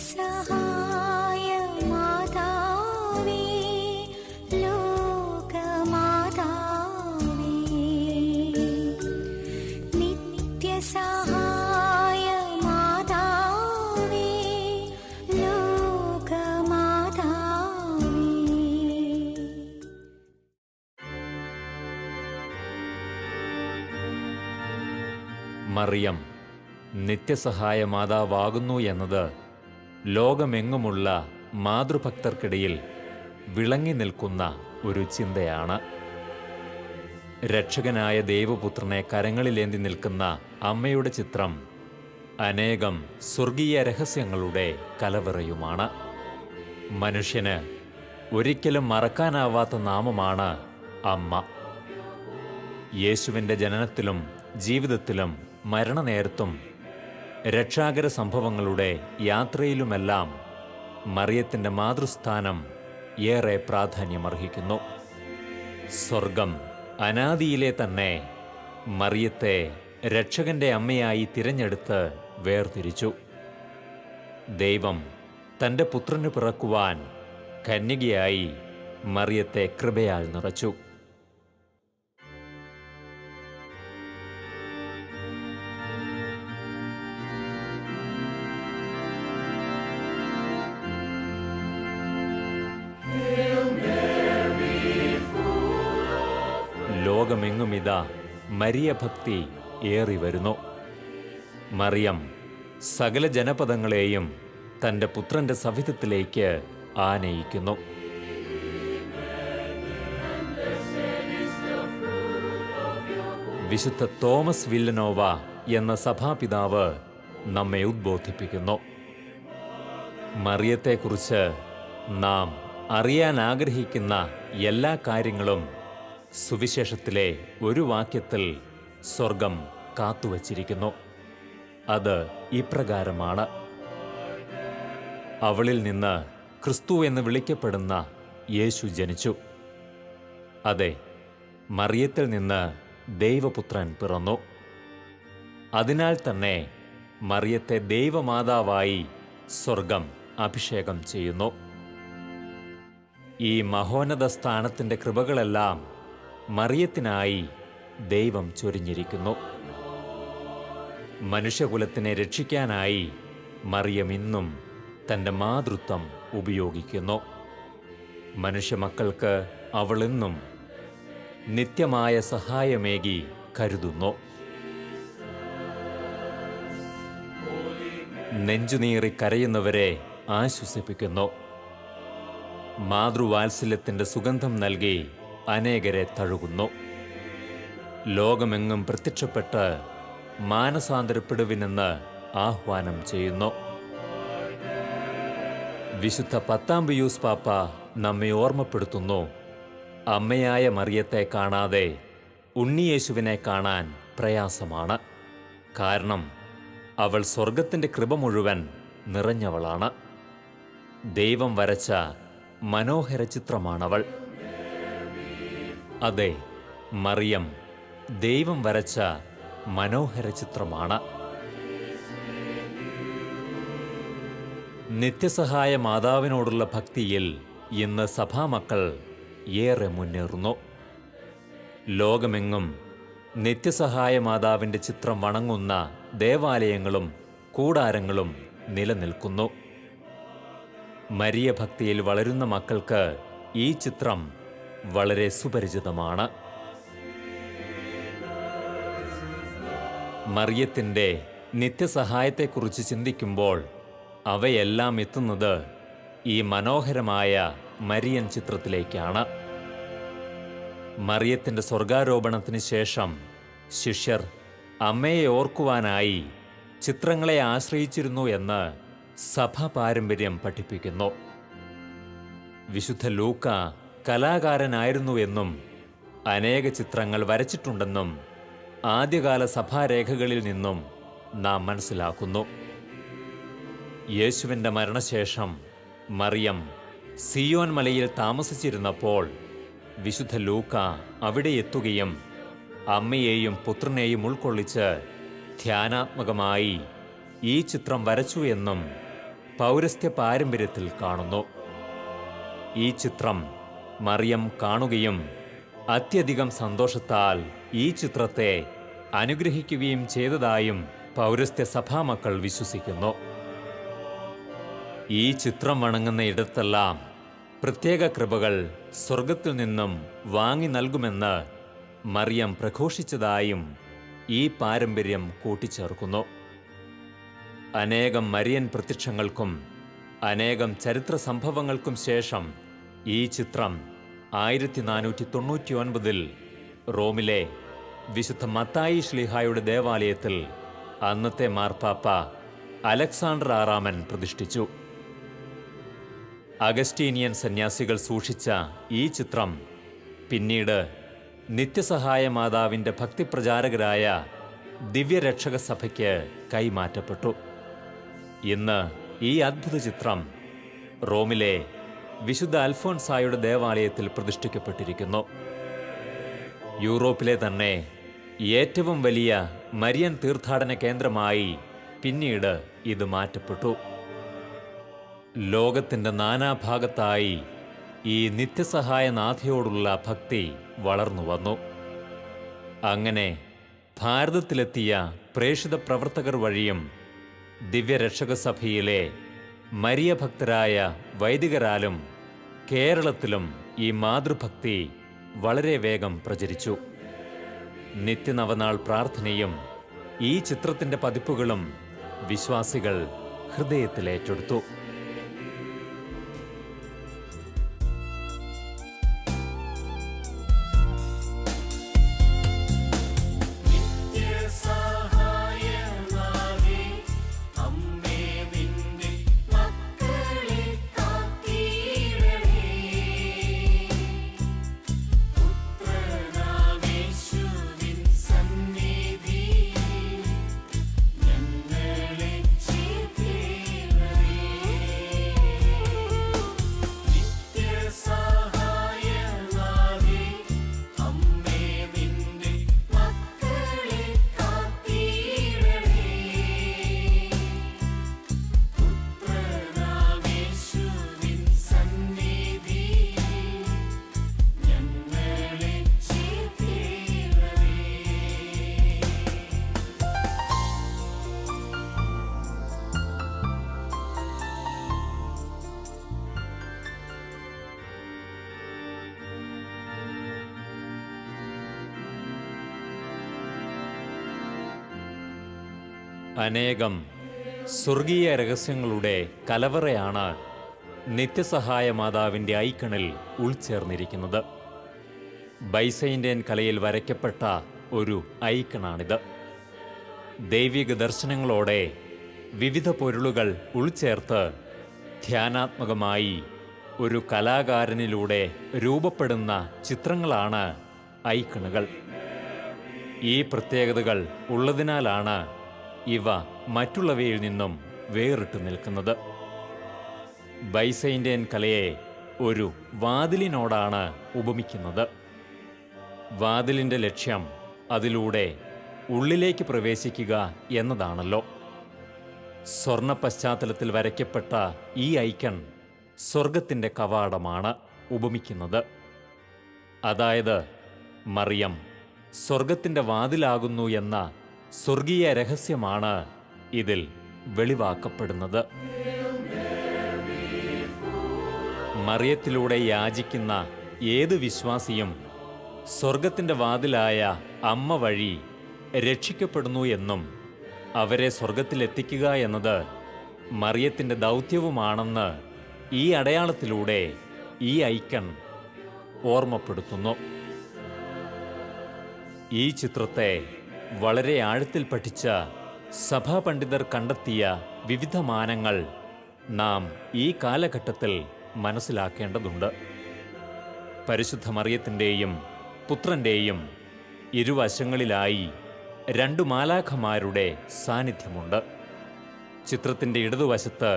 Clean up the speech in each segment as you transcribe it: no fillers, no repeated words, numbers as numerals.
നിത്യസഹായ മാതാവേ, ലോകമാതാവേ, നിത്യസഹായ മാതാവേ, ലോകമാതാവേ. മറിയം നിത്യസഹായ മാതാവാകുന്നു എന്നത് ലോകമെങ്ങുമുള്ള മാതൃഭക്തർക്കിടയിൽ വിളങ്ങി നിൽക്കുന്ന ഒരു ചിന്തയാണ്. രക്ഷകനായ ദൈവപുത്രനെ കരങ്ങളിലേന്തി നിൽക്കുന്ന അമ്മയുടെ ചിത്രം അനേകം സ്വർഗീയ രഹസ്യങ്ങളുടെ കലവറയുമാണ്. മനുഷ്യന് ഒരിക്കലും മറക്കാനാവാത്ത നാമമാണ് അമ്മ. യേശുവിൻ്റെ ജനനത്തിലും ജീവിതത്തിലും മരണനേരത്തും രക്ഷാകര സംഭവങ്ങളുടെ യാത്രയിലുമെല്ലാം മറിയത്തിൻ്റെ മാതൃസ്ഥാനം ഏറെ പ്രാധാന്യമർഹിക്കുന്നു. സ്വർഗം അനാദിയിലെ തന്നെ മറിയത്തെ രക്ഷകന്റെ അമ്മയായി തിരഞ്ഞെടുത്ത് വേർതിരിച്ചു. ദൈവം തൻ്റെ പുത്രന് പിറക്കുവാൻ കന്യകയായി മറിയത്തെ കൃപയാൽ നിറച്ചു. ലോകമെങ്ങുമിതാ മരിയഭക്തി ഏറി വരുന്നു. മറിയം സകല ജനപദങ്ങളെയും തൻ്റെ പുത്രന്റെ സവിധത്തിലേക്ക് ആനയിക്കുന്നു. വിശുദ്ധ തോമസ് വില്ലനോവ എന്ന സഭാപിതാവ് നമ്മെ ഉദ്ബോധിപ്പിക്കുന്നു. മറിയത്തെക്കുറിച്ച് നാം അറിയാൻ ആഗ്രഹിക്കുന്ന എല്ലാ കാര്യങ്ങളും സുവിശേഷത്തിലെ ഒരു വാക്യത്തിൽ സ്വർഗം കാത്തുവച്ചിരിക്കുന്നു. അത് ഇപ്രകാരമാണ്: അവളിൽ നിന്ന് ക്രിസ്തു എന്ന് വിളിക്കപ്പെടുന്ന യേശു ജനിച്ചു. അതെ, മറിയത്തിൽ നിന്ന് ദൈവപുത്രൻ പിറന്നു. അതിനാൽ തന്നെ മറിയത്തെ ദൈവമാതാവായി സ്വർഗം അഭിഷേകം ചെയ്യുന്നു. ഈ മഹോന്നത സ്ഥാനത്തിൻ്റെ കൃപകളെല്ലാം മറിയത്തിനായി ദൈവം ചൊരിഞ്ഞിരിക്കുന്നു. മനുഷ്യകുലത്തിനെ രക്ഷിക്കാനായി മറിയം ഇന്നും തൻ്റെ മാതൃത്വം ഉപയോഗിക്കുന്നു. മനുഷ്യമക്കൾക്ക് അവളെന്നും നിത്യമായ സഹായമേകി കരുതുന്നു. നെഞ്ചുനീറി കരയുന്നവരെ ആശ്വസിപ്പിക്കുന്നു. മാതൃവാത്സല്യത്തിൻ്റെ സുഗന്ധം നൽകി അനേകരെ തഴുകുന്നു. ലോകമെങ്ങും പ്രത്യക്ഷപ്പെട്ട് മാനസാന്തരപ്പെടുവിനെന്ന് ആഹ്വാനം ചെയ്യുന്നു. വിശുദ്ധ 10-ാം പിയൂസ് പാപ്പ നമ്മെ ഓർമ്മപ്പെടുത്തുന്നു: അമ്മയായ മറിയത്തെ കാണാതെ ഉണ്ണിയേശുവിനെ കാണാൻ പ്രയാസമാണ്. കാരണം അവൾ സ്വർഗത്തിൻ്റെ കൃപ മുഴുവൻ നിറഞ്ഞവളാണ്. ദൈവം വരച്ച മനോഹര ചിത്രമാണവൾ. അതെ, മറിയം ദൈവം വരച്ച മനോഹര ചിത്രമാണ്. നിത്യസഹായ മാതാവിനോടുള്ള ഭക്തിയിൽ ഇന്ന് സഭാമക്കൾ ഏറെ മുന്നേറുന്നു. ലോകമെങ്ങും നിത്യസഹായ മാതാവിൻ്റെ ചിത്രം വണങ്ങുന്ന ദേവാലയങ്ങളും കൂടാരങ്ങളും നിലനിൽക്കുന്നു. മരിയ ഭക്തിയിൽ വളരുന്ന മക്കൾക്ക് ഈ ചിത്രം വളരെ സുപരിചിതമാണ്. മറിയത്തിൻ്റെ നിത്യസഹായത്തെക്കുറിച്ച് ചിന്തിക്കുമ്പോൾ അവയെല്ലാം എത്തുന്നത് ഈ മനോഹരമായ മരിയൻ ചിത്രത്തിലേക്കാണ്. മറിയത്തിൻ്റെ സ്വർഗാരോപണത്തിന് ശേഷം ശിഷ്യർ അമ്മയെ ഓർക്കുവാനായി ചിത്രങ്ങളെ ആശ്രയിച്ചിരുന്നു എന്ന് സഭ പാരമ്പര്യം പഠിപ്പിക്കുന്നു. വിശുദ്ധ ലൂക്ക കലാകാരനായിരുന്നുവെന്നും അനേക ചിത്രങ്ങൾ വരച്ചിട്ടുണ്ടെന്നും ആദ്യകാല സഭാരേഖകളിൽ നിന്നും നാം മനസ്സിലാക്കുന്നു. യേശുവിൻ്റെ മരണശേഷം മറിയം സിയോൻ മലയിൽ താമസിച്ചിരുന്നപ്പോൾ വിശുദ്ധ ലൂക്ക അവിടെ എത്തുകയും അമ്മയെയും പുത്രനെയും ഉൾക്കൊള്ളിച്ച് ധ്യാനാത്മകമായി ഈ ചിത്രം വരച്ചു എന്നും പൗരസ്ത്യ പാരമ്പര്യത്തിൽ കാണുന്നു. ഈ ചിത്രം മറിയം കാണുകയും അത്യധികം സന്തോഷത്താൽ ഈ ചിത്രത്തെ അനുഗ്രഹിക്കുകയും ചെയ്തതായും പൗരസ്ത്യ സഭാമക്കൾ വിശ്വസിക്കുന്നു. ഈ ചിത്രം വണങ്ങുന്ന ഇടത്തെല്ലാം പ്രത്യേക കൃപകൾ സ്വർഗത്തിൽ നിന്നും വാങ്ങി നൽകുമെന്ന് മറിയം പ്രഘോഷിച്ചതായും ഈ പാരമ്പര്യം കൂട്ടിച്ചേർക്കുന്നു. അനേകം മരിയൻ പ്രത്യക്ഷങ്ങൾക്കും അനേകം ചരിത്ര സംഭവങ്ങൾക്കും ശേഷം ഈ ചിത്രം 1499 റോമിലെ വിശുദ്ധ മത്തായി ശ്ലീഹായുടെ ദേവാലയത്തിൽ അന്നത്തെ മാർപ്പാപ്പ അലക്സാണ്ടർ ആറാമൻ പ്രതിഷ്ഠിച്ചു. അഗസ്റ്റീനിയൻ സന്യാസികൾ സൂക്ഷിച്ച ഈ ചിത്രം പിന്നീട് നിത്യസഹായ മാതാവിൻ്റെ ഭക്തിപ്രചാരകരായ ദിവ്യരക്ഷക സഭയ്ക്ക് കൈമാറ്റപ്പെട്ടു. ഇന്ന് ഈ അദ്ഭുത ചിത്രം റോമിലെ വിശുദ്ധ അൽഫോൻസായുടെ ദേവാലയത്തിൽ പ്രതിഷ്ഠിക്കപ്പെട്ടിരിക്കുന്നു. യൂറോപ്പിലെ തന്നെ ഏറ്റവും വലിയ മരിയൻ തീർത്ഥാടന കേന്ദ്രമായി പിന്നീട് ഇത് മാറ്റപ്പെട്ടു. ലോകത്തിൻ്റെ നാനാഭാഗത്തായി ഈ നിത്യസഹായനാഥയോടുള്ള ഭക്തി വളർന്നു വന്നു. അങ്ങനെ ഭാരതത്തിലെത്തിയ പ്രേഷിത പ്രവർത്തകർ വഴിയും ദിവ്യരക്ഷക സഭയിലെ മരിയ ഭക്തരായ വൈദികരാലും കേരളത്തിലും ഈ മാതൃഭക്തി വളരെ വേഗം പ്രചരിച്ചു. നിത്യനവനാൾ പ്രാർത്ഥനയും ഈ ചിത്രത്തിൻ്റെ പതിപ്പുകളും വിശ്വാസികൾ ഹൃദയത്തിലേറ്റെടുത്തു. അനേകം സ്വർഗീയ രഹസ്യങ്ങളുടെ കലവറയാണ് നിത്യസഹായ മാതാവിൻ്റെ ഐക്കണിൽ ഉൾച്ചേർന്നിരിക്കുന്നത്. ബൈസൈൻ്റെൻ കലയിൽ വരയ്ക്കപ്പെട്ട ഒരു ഐക്കണാണിത്. ദൈവിക ദർശനങ്ങളോടെ വിവിധ പൊരുളുകൾ ഉൾച്ചേർത്ത് ധ്യാനാത്മകമായി ഒരു കലാകാരനിലൂടെ രൂപപ്പെടുന്ന ചിത്രങ്ങളാണ് ഐക്കണുകൾ. ഈ പ്രത്യേകതകൾ ഉള്ളതിനാലാണ് ഇവ മറ്റുള്ളവയിൽ നിന്നും വേറിട്ട് നിൽക്കുന്നത്. ബൈസൈൻ്റെൻ കലയെ ഒരു വാതിലിനോടാണ് ഉപമിക്കുന്നത്. വാതിലിൻ്റെ ലക്ഷ്യം അതിലൂടെ ഉള്ളിലേക്ക് പ്രവേശിക്കുക എന്നതാണല്ലോ. സ്വർണ്ണ പശ്ചാത്തലത്തിൽ വരയ്ക്കപ്പെട്ട ഈ ഐക്കൺ സ്വർഗത്തിൻ്റെ കവാടമാണ് ഉപമിക്കുന്നത്. അതായത് മറിയം സ്വർഗത്തിൻ്റെ വാതിലാകുന്നു എന്ന സ്വർഗീയ രഹസ്യമാണ് ഇതിൽ വെളിവാക്കപ്പെടുന്നത്. മറിയത്തിലൂടെ യാചിക്കുന്ന ഏത് വിശ്വാസിയും സ്വർഗത്തിൻ്റെ വാതിലായ അമ്മ വഴി രക്ഷിക്കപ്പെടുന്നു എന്നും അവരെ സ്വർഗത്തിലെത്തിക്കുക എന്നത് മറിയത്തിൻ്റെ ദൗത്യവുമാണെന്ന് ഈ അടയാളത്തിലൂടെ ഈ ഐക്കൺ ഓർമ്മപ്പെടുത്തുന്നു. ഈ ചിത്രത്തെ വളരെ ആഴത്തിൽ പഠിച്ച സഭാപണ്ഡിതർ കണ്ടെത്തിയ വിവിധ മാനങ്ങൾ നാം ഈ കാലഘട്ടത്തിൽ മനസ്സിലാക്കേണ്ടതുണ്ട്. പരിശുദ്ധ മറിയത്തിൻ്റെയും പുത്രൻ്റെയും ഇരുവശങ്ങളിലായി 2 മാലാഖമാരുടെ സാന്നിധ്യമുണ്ട്. ചിത്രത്തിൻ്റെ ഇടതുവശത്ത്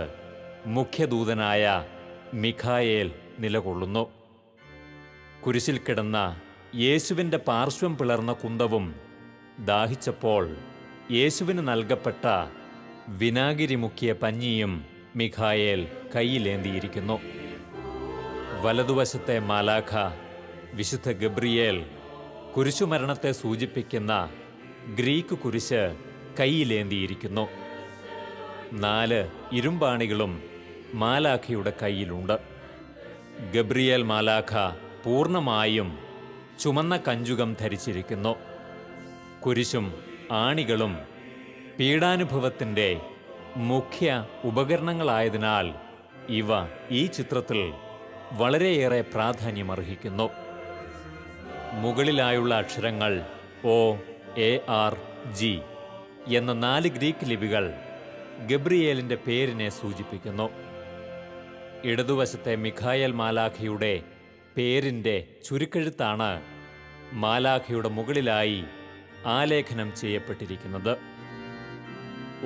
മുഖ്യദൂതനായ മിഖായേൽ നിലകൊള്ളുന്നു. കുരിശിൽ കിടന്ന യേശുവിൻ്റെ പാർശ്വം പിളർന്ന കുന്തവും ദാഹിച്ചപ്പോൾ യേശുവിന് നൽകപ്പെട്ട വിനാഗിരി മുക്കിയ പഞ്ഞിയും മിഖായേൽ കയ്യിലേന്തിയിരിക്കുന്നു. വലതുവശത്തെ മാലാഖ വിശുദ്ധ ഗബ്രിയേൽ കുരിശുമരണത്തെ സൂചിപ്പിക്കുന്ന ഗ്രീക്ക് കുരിശ് കയ്യിലേന്തിയിരിക്കുന്നു. 4 ഇരുമ്പാണികളും മാലാഖയുടെ കയ്യിലുണ്ട്. ഗബ്രിയേൽ മാലാഖ പൂർണ്ണമായും ചുമന്ന കഞ്ചുകം ധരിച്ചിരിക്കുന്നു. കുരിശും ആണികളും പീഡാനുഭവത്തിൻ്റെ മുഖ്യ ഉപകരണങ്ങളായതിനാൽ ഇവ ഈ ചിത്രത്തിൽ വളരെയേറെ പ്രാധാന്യമർഹിക്കുന്നു. മുകളിലായുള്ള അക്ഷരങ്ങൾ OARG എന്ന 4 ഗ്രീക്ക് ലിപികൾ ഗബ്രിയേലിൻ്റെ പേരിനെ സൂചിപ്പിക്കുന്നു. ഇടതുവശത്തെ മിഖായേൽ മാലാഖയുടെ പേരിൻ്റെ ചുരുക്കെഴുത്താണ് മാലാഖയുടെ മുകളിലായി ആലേഖനം ചെയ്യപ്പെട്ടിരിക്കുന്നത്.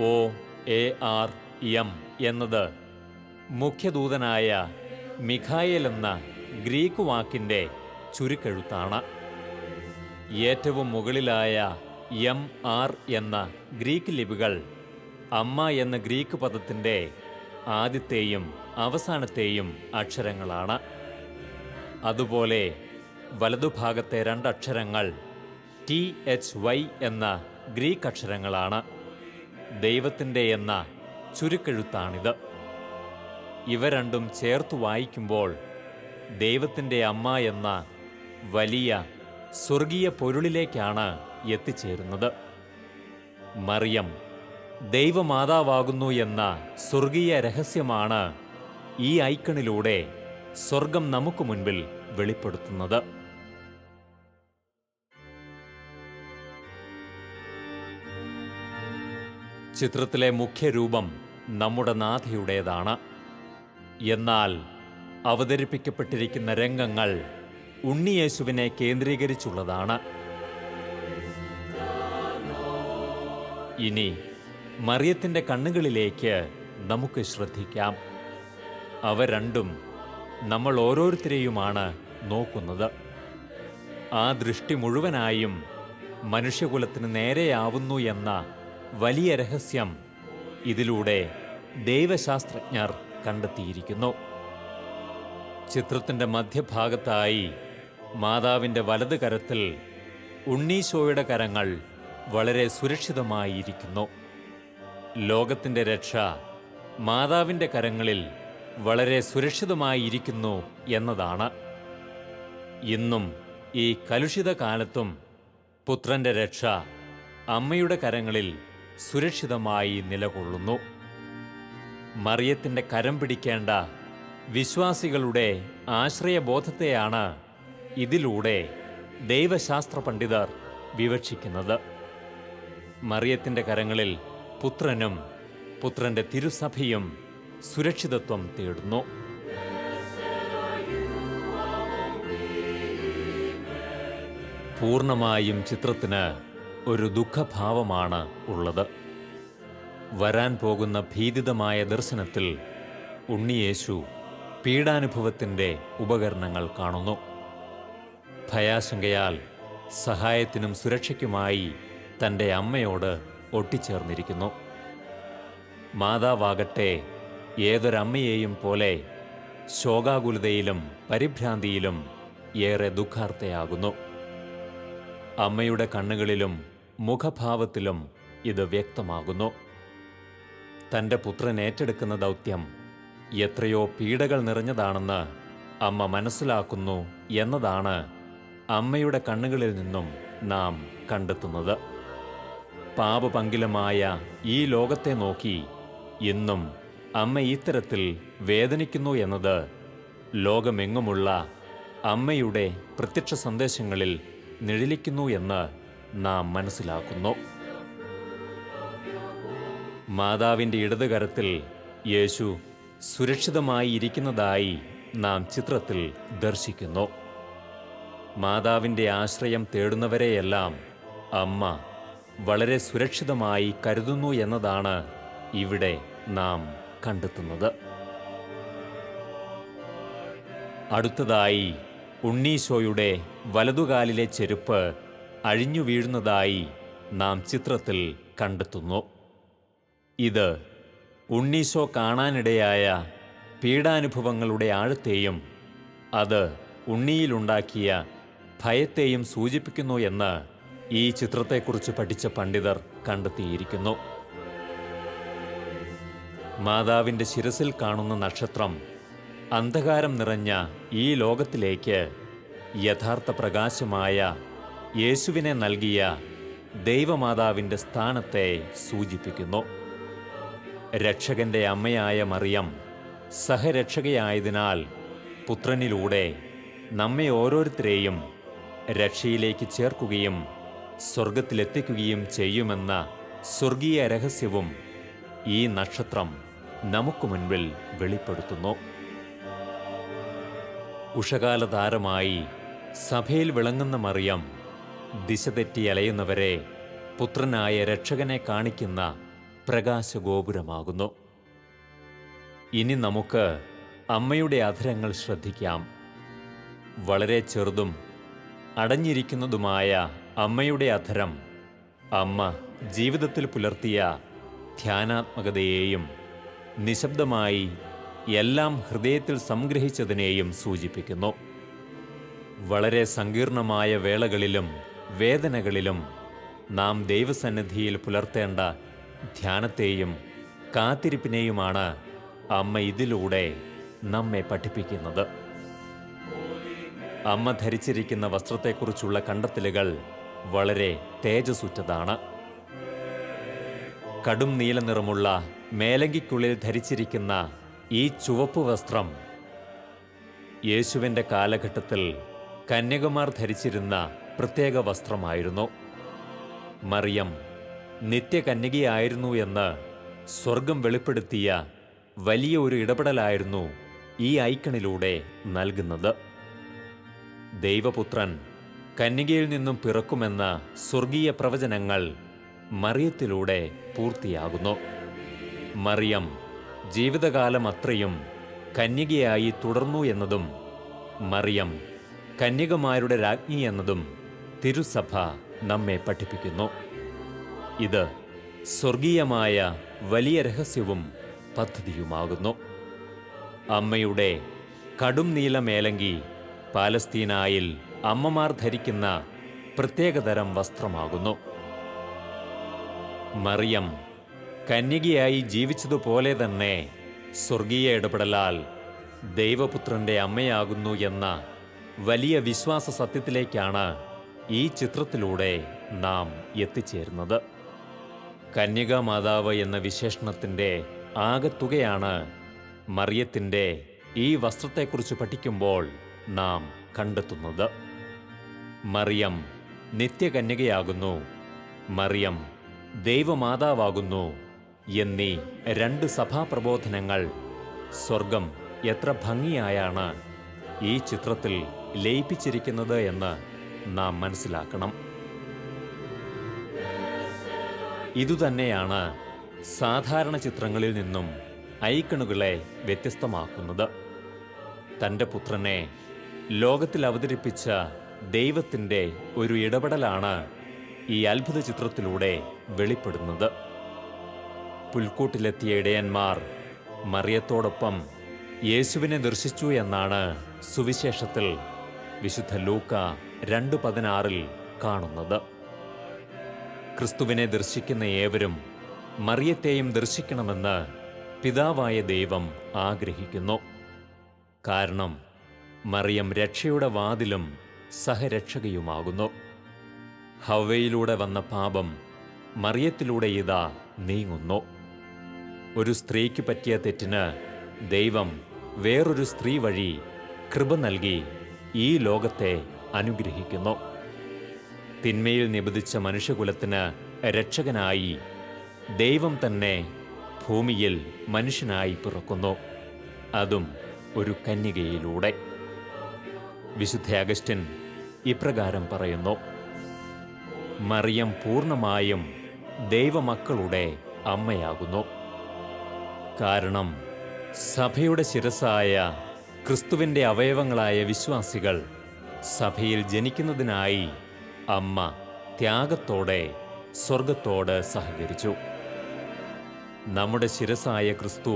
OARM എന്നത് മുഖ്യദൂതനായ മിഖായേൽ എന്ന ഗ്രീക്ക് വാക്കിൻ്റെ ചുരുക്കെഴുത്താണ്. ഏറ്റവും മുകളിലായ MR എന്ന ഗ്രീക്ക് ലിപികൾ അമ്മ എന്ന ഗ്രീക്ക് പദത്തിൻ്റെ ആദ്യത്തെയും അവസാനത്തെയും അക്ഷരങ്ങളാണ്. അതുപോലെ വലതുഭാഗത്തെ 2 അക്ഷരങ്ങൾ THY എന്ന ഗ്രീക്ക് അക്ഷരങ്ങളാണ്. ദൈവത്തിൻ്റെ എന്ന ചുരുക്കെഴുത്താണിത്. ഇവ രണ്ടും ചേർത്ത് വായിക്കുമ്പോൾ ദൈവത്തിൻ്റെ അമ്മ എന്ന വലിയ സ്വർഗീയ പൊരുളിലേക്കാണ് എത്തിച്ചേരുന്നത്. മറിയം ദൈവമാതാവാകുന്നു എന്ന സ്വർഗീയ രഹസ്യമാണ് ഈ ഐക്കണിലൂടെ സ്വർഗം നമുക്ക് മുൻപിൽ വെളിപ്പെടുത്തുന്നത്. ചിത്രത്തിലെ മുഖ്യരൂപം നമ്മുടെ നാഥയുടേതാണ്. എന്നാൽ അവതരിപ്പിക്കപ്പെട്ടിരിക്കുന്ന രംഗങ്ങൾ ഉണ്ണിയേശുവിനെ കേന്ദ്രീകരിച്ചുള്ളതാണ്. ഇനി മറിയത്തിൻ്റെ കണ്ണുകളിലേക്ക് നമുക്ക് ശ്രദ്ധിക്കാം. അവ രണ്ടും നമ്മൾ ഓരോരുത്തരെയുമാണ് നോക്കുന്നത്. ആ ദൃഷ്ടി മുഴുവനായും മനുഷ്യകുലത്തിന് നേരെയാവുന്നു എന്ന വലിയ രഹസ്യം ഇതിലൂടെ ദൈവശാസ്ത്രജ്ഞർ കണ്ടെത്തിയിരിക്കുന്നു. ചിത്രത്തിൻ്റെ മധ്യഭാഗത്തായി മാതാവിൻ്റെ വലത് കരത്തിൽ ഉണ്ണീശോയുടെ കരങ്ങൾ വളരെ സുരക്ഷിതമായിരിക്കുന്നു. ലോകത്തിൻ്റെ രക്ഷ മാതാവിൻ്റെ കരങ്ങളിൽ വളരെ സുരക്ഷിതമായിരിക്കുന്നു എന്നതാണ്. ഇന്നും ഈ കലുഷിത കാലത്തും പുത്രൻ്റെ രക്ഷ അമ്മയുടെ കരങ്ങളിൽ സുരക്ഷിതമായി നിലകൊള്ളുന്നു. മറിയത്തിൻ്റെ കരം പിടിക്കേണ്ട വിശ്വാസികളുടെ ആശ്രയബോധത്തെയാണ് ഇതിലൂടെ ദൈവശാസ്ത്ര പണ്ഡിതർ വിവക്ഷിക്കുന്നത്. മറിയത്തിൻ്റെ കരങ്ങളിൽ പുത്രനും പുത്രൻ്റെ തിരുസഭയും സുരക്ഷിതത്വം തേടുന്നു. പൂർണ്ണമായും ചിത്രത്തിന് ഒരു ദുഃഖഭാവമാണ് ഉള്ളത്. വരാൻ പോകുന്ന ഭീതിതമായ ദർശനത്തിൽ ഉണ്ണിയേശു പീഡാനുഭവത്തിൻ്റെ ഉപകരണങ്ങൾ കാണുന്നു. ഭയാശങ്കയാൽ സഹായത്തിനും സുരക്ഷയ്ക്കുമായി തൻ്റെ അമ്മയോട് ഒട്ടിച്ചേർന്നിരിക്കുന്നു. മാതാവാകട്ടെ ഏതൊരമ്മയെയും പോലെ ശോകാകുലതയിലും പരിഭ്രാന്തിയിലും ഏറെ ദുഃഖാർത്തയാകുന്നു. അമ്മയുടെ കണ്ണുകളിലും മുഖഭാവത്തിലും ഇത് വ്യക്തമാകുന്നു. തൻ്റെ പുത്രൻ ഏറ്റെടുക്കുന്ന ദൗത്യം എത്രയോ പീഡകൾ നിറഞ്ഞതാണെന്ന് അമ്മ മനസ്സിലാക്കുന്നു എന്നതാണ് അമ്മയുടെ കണ്ണുകളിൽ നിന്നും നാം കണ്ടെത്തുന്നത്. പാപപങ്കിലമായ ഈ ലോകത്തെ നോക്കി ഇന്നും അമ്മ ഇത്തരത്തിൽ വേദനിക്കുന്നു എന്നത് ലോകമെങ്ങുമുള്ള അമ്മയുടെ പ്രത്യക്ഷ സന്ദേശങ്ങളിൽ നിഴലിക്കുന്നു എന്ന് നാം മനസ്സിലാക്കുന്നു. മാതാവിൻ്റെ ഇടതുകരത്തിൽ യേശു സുരക്ഷിതമായി ഇരിക്കുന്നതായി നാം ചിത്രത്തിൽ ദർശിക്കുന്നു. മാതാവിൻ്റെ ആശ്രയം തേടുന്നവരെയെല്ലാം അമ്മ വളരെ സുരക്ഷിതമായി കരുതുന്നു എന്നതാണ് ഇവിടെ നാം കണ്ടെത്തുന്നത്. അടുത്തതായി ഉണ്ണീശോയുടെ വലതുകാലിലെ ചെരുപ്പ് അഴിഞ്ഞു വീഴുന്നതായി നാം ചിത്രത്തിൽ കണ്ടെത്തുന്നു. ഇത് ഉണ്ണീശോ കാണാനിടയായ പീഡാനുഭവങ്ങളുടെ ആഴത്തെയും അത് ഉണ്ണിയിലുണ്ടാക്കിയ ഭയത്തെയും സൂചിപ്പിക്കുന്നു എന്ന് ഈ ചിത്രത്തെക്കുറിച്ച് പഠിച്ച പണ്ഡിതർ കണ്ടെത്തിയിരിക്കുന്നു. മാതാവിൻ്റെ ശിരസിൽ കാണുന്ന നക്ഷത്രം അന്ധകാരം നിറഞ്ഞ ഈ ലോകത്തിലേക്ക് യഥാർത്ഥ പ്രകാശമായ യേശുവിനെ നൽകിയ ദൈവമാതാവിൻ്റെ സ്ഥാനത്തെ സൂചിപ്പിക്കുന്നു. രക്ഷകന്റെ അമ്മയായ മറിയം സഹരക്ഷകയായതിനാൽ പുത്രനിലൂടെ നമ്മെ ഓരോരുത്തരെയും രക്ഷയിലേക്ക് ചേർക്കുകയും സ്വർഗത്തിലെത്തിക്കുകയും ചെയ്യുമെന്ന സ്വർഗീയ രഹസ്യവും ഈ നക്ഷത്രം നമുക്ക് മുൻപിൽ വെളിപ്പെടുത്തുന്നു. ഉഷകാല താരമായി സഭയിൽ വിളങ്ങുന്ന മറിയം ദിശ തെറ്റി അലയുന്നവരെ പുത്രനായ രക്ഷകനെ കാണിക്കുന്ന പ്രകാശഗോപുരമാകുന്നു. ഇനി നമുക്ക് അമ്മയുടെ അധരങ്ങൾ ശ്രദ്ധിക്കാം. വളരെ ചെറുതും അടഞ്ഞിരിക്കുന്നതുമായ അമ്മയുടെ അധരം അമ്മ ജീവിതത്തിൽ പുലർത്തിയ ധ്യാനാത്മകതയെയും നിശബ്ദമായി എല്ലാം ഹൃദയത്തിൽ സംഗ്രഹിച്ചതിനെയും സൂചിപ്പിക്കുന്നു. വളരെ സങ്കീർണമായ വേളകളിലും വേദനകളിലും നാം ദൈവസന്നിധിയിൽ പുലർത്തേണ്ട ധ്യാനത്തെയും കാത്തിരിപ്പിനെയുമാണ് അമ്മ ഇതിലൂടെ നമ്മെ പഠിപ്പിക്കുന്നത്. അമ്മ ധരിച്ചിരിക്കുന്ന വസ്ത്രത്തെക്കുറിച്ചുള്ള കണ്ടെത്തലുകൾ വളരെ തേജസ്സുറ്റതാണ്. കടും നീല നിറമുള്ള മേലങ്കിക്കുള്ളിൽ ധരിച്ചിരിക്കുന്ന ഈ ചുവപ്പ് വസ്ത്രം യേശുവിൻ്റെ കാലഘട്ടത്തിൽ കന്യകമാർ ധരിച്ചിരുന്ന പ്രത്യേക വസ്ത്രമായിരുന്നു. മറിയം നിത്യകന്യകയായിരുന്നു എന്ന് സ്വർഗം വെളിപ്പെടുത്തിയ വലിയ ഒരു ഇടപെടലായിരുന്നു ഈ ഐക്കണിലൂടെ നൽകുന്നത്. ദൈവപുത്രൻ കന്യകയിൽ നിന്നും പിറക്കുമെന്ന സ്വർഗീയ പ്രവചനങ്ങൾ മറിയത്തിലൂടെ പൂർത്തിയാകുന്നു. മറിയം ജീവിതകാലം അത്രയും കന്യകയായി തുടർന്നു എന്നതും മറിയം കന്യകമാരുടെ രാജ്ഞി എന്നതും തിരുസഭ നമ്മെ പഠിപ്പിക്കുന്നു. ഇത് സ്വർഗീയമായ വലിയ രഹസ്യവും പദ്ധതിയുമാകുന്നു. അമ്മയുടെ കടും നീല മേലങ്കി പാലസ്തീനായിൽ അമ്മമാർ ധരിക്കുന്ന പ്രത്യേകതരം വസ്ത്രമാകുന്നു. മറിയം കന്യകയായി ജീവിച്ചതുപോലെ തന്നെ സ്വർഗീയ ഇടപെടലാൽ ദൈവപുത്രന്റെ അമ്മയാകുന്നു എന്ന വലിയ വിശ്വാസ സത്യത്തിലേക്കാണ് ഈ ചിത്രത്തിലൂടെ നാം എത്തിച്ചേരുന്നത്. കന്യകാമാതാവ് എന്ന വിശേഷണത്തിൻ്റെ ആകത്തുകയാണ് മറിയത്തിൻ്റെ ഈ വസ്ത്രത്തെക്കുറിച്ച് പഠിക്കുമ്പോൾ നാം കണ്ടെത്തുന്നത്. മറിയം നിത്യകന്യകയാകുന്നു, മറിയം ദൈവമാതാവാകുന്നു എന്നീ രണ്ട് സഭാപ്രബോധനങ്ങൾ സ്വർഗം എത്ര ഭംഗിയായാണ് ഈ ചിത്രത്തിൽ ലയിപ്പിച്ചിരിക്കുന്നത് എന്ന് നാം മനസ്സിലാക്കണം. ഇതുതന്നെയാണ് സാധാരണ ചിത്രങ്ങളിൽ നിന്നും ഐക്കണുകളെ വ്യത്യസ്തമാക്കുന്നത്. തൻ്റെ പുത്രനെ ലോകത്തിൽ അവതരിപ്പിച്ച ദൈവത്തിൻ്റെ ഒരു ഇടപെടലാണ് ഈ അത്ഭുത ചിത്രത്തിലൂടെ വെളിപ്പെടുന്നത്. പുൽക്കൂട്ടിലെത്തിയ ഇടയന്മാർ മറിയത്തോടൊപ്പം യേശുവിനെ ദർശിച്ചു എന്നാണ് സുവിശേഷത്തിൽ വിശുദ്ധ ലൂക്ക 2:16 കാണുന്നത്. ക്രിസ്തുവിനെ ദർശിക്കുന്ന ഏവരും മറിയത്തെയും ദർശിക്കണമെന്ന് പിതാവായ ദൈവം ആഗ്രഹിക്കുന്നു. കാരണം മറിയം രക്ഷയുടെ വാതിലും സഹരക്ഷകയുമാകുന്നു. ഹവ്വയിലൂടെ വന്ന പാപം മറിയത്തിലൂടെ ഇതാ നീങ്ങുന്നു. ഒരു സ്ത്രീക്ക് പറ്റിയ തെറ്റിന് ദൈവം വേറൊരു സ്ത്രീ വഴി കൃപ നൽകി ഈ ലോകത്തെ അനുഗ്രഹിക്കുന്നു. തിന്മയിൽ നിബന്ധിച്ച മനുഷ്യകുലത്തിന് രക്ഷകനായി ദൈവം തന്നെ ഭൂമിയിൽ മനുഷ്യനായി പിറക്കുന്നു, അതും ഒരു കന്യകയിലൂടെ. വിശുദ്ധ അഗസ്റ്റിൻ ഇപ്രകാരം പറയുന്നു: മറിയം പൂർണ്ണമായും ദൈവമക്കളുടെ അമ്മയാകുന്നു. കാരണം സഭയുടെ ശിരസായ ക്രിസ്തുവിൻ്റെ അവയവങ്ങളായ വിശ്വാസികൾ സഭയിൽ ജനിക്കുന്നതിനായി അമ്മ ത്യാഗത്തോടെ സ്വർഗത്തോട് സഹകരിച്ചു. നമ്മുടെ ശിരസായ ക്രിസ്തു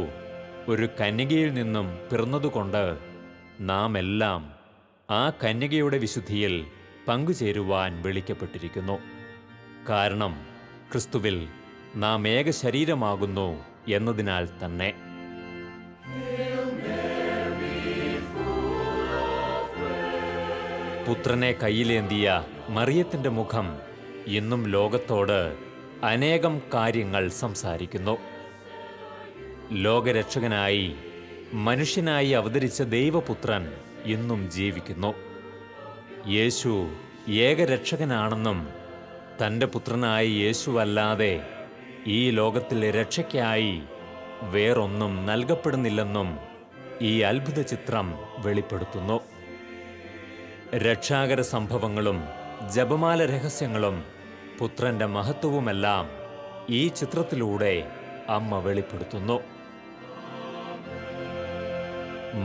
ഒരു കന്യകയിൽ നിന്നും പിറന്നതുകൊണ്ട് നാം എല്ലാം ആ കന്യകയുടെ വിശുദ്ധിയിൽ പങ്കുചേരുവാൻ വിളിക്കപ്പെട്ടിരിക്കുന്നു. കാരണം ക്രിസ്തുവിൽ നാം ഏക ശരീരമാകുന്നു എന്നതിനാൽ തന്നെ. പുത്രനെ കയ്യിലേന്തിയ മറിയത്തിന്റെ മുഖം ഇന്നും ലോകത്തോട് അനേകം കാര്യങ്ങൾ സംസാരിക്കുന്നു. ലോകരക്ഷകനായി മനുഷ്യനായി അവതരിച്ച ദൈവപുത്രൻ ഇന്നും ജീവിക്കുന്നു. യേശു ഏകരക്ഷകനാണെന്നും തൻ്റെ പുത്രനായ യേശുവല്ലാതെ ഈ ലോകത്തിൽ രക്ഷയ്ക്കായി വേറൊന്നും നൽകപ്പെടുന്നില്ലെന്നും ഈ അത്ഭുത ചിത്രം വെളിപ്പെടുത്തുന്നു. രക്ഷാകര സംഭവങ്ങളും ജപമാല രഹസ്യങ്ങളും പുത്രന്റെ മഹത്വവുമെല്ലാം ഈ ചിത്രത്തിലൂടെ അമ്മ വെളിപ്പെടുത്തുന്നു.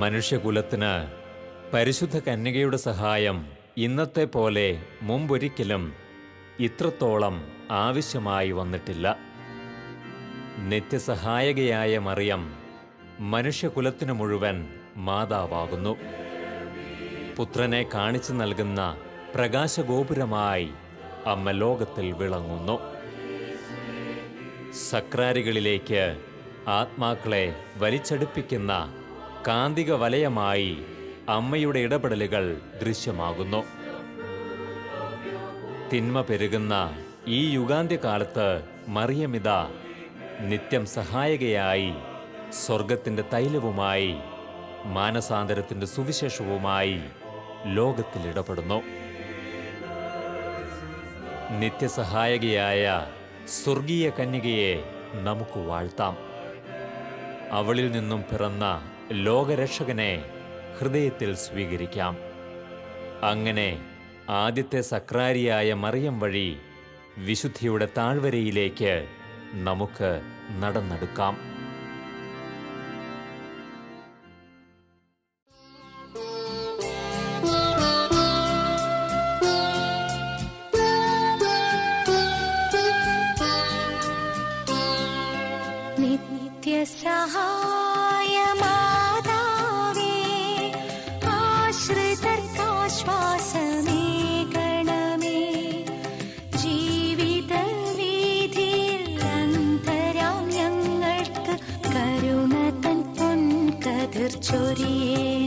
മനുഷ്യകുലത്തിന് പരിശുദ്ധ കന്യകയുടെ സഹായം ഇന്നത്തെ പോലെ മുമ്പൊരിക്കലും ഇത്രത്തോളം ആവശ്യമായി വന്നിട്ടില്ല. നിത്യസഹായകയായ മറിയം മനുഷ്യകുലത്തിനു മുഴുവൻ മാതാവാകുന്നു. പുത്രനെ കാണിച്ചു നൽകുന്ന പ്രകാശഗോപുരമായി അമ്മ ലോകത്തിൽ വിളങ്ങുന്നു. സക്രാരികളിലേക്ക് ആത്മാക്കളെ വലിച്ചടുപ്പിക്കുന്ന കാന്തിക വലയമായി അമ്മയുടെ ഇടപെടലുകൾ ദൃശ്യമാകുന്നു. തിന്മ പെരുകുന്ന ഈ യുഗാന്ത്യകാലത്ത് മറിയമിത നിത്യം സഹായകയായി സ്വർഗത്തിൻ്റെ തൈലവുമായി മാനസാന്തരത്തിൻ്റെ സുവിശേഷവുമായി ലോകത്തിൽ ഇടപെടുന്നു. നിത്യസഹായകയായ സ്വർഗീയ കന്യകയെ നമുക്ക് വാഴ്ത്താം. അവളിൽ നിന്നും പിറന്ന ലോകരക്ഷകനെ ഹൃദയത്തിൽ സ്വീകരിക്കാം. അങ്ങനെ ആദ്യത്തെ സക്രാരിയായ മറിയം വഴി വിശുദ്ധിയുടെ താഴ്വരയിലേക്ക് നമുക്ക് നടന്നെടുക്കാം. നിത്യസഹായമാതാവേ, ആശ്രിതർക്കാശ്വാസമേകണമേ. ജീവിതവീഥിയിൽ അന്തരാം ഞങ്ങൾക്ക് കരുണ തൻ പൊൻകതിർ ചൊരിയേ.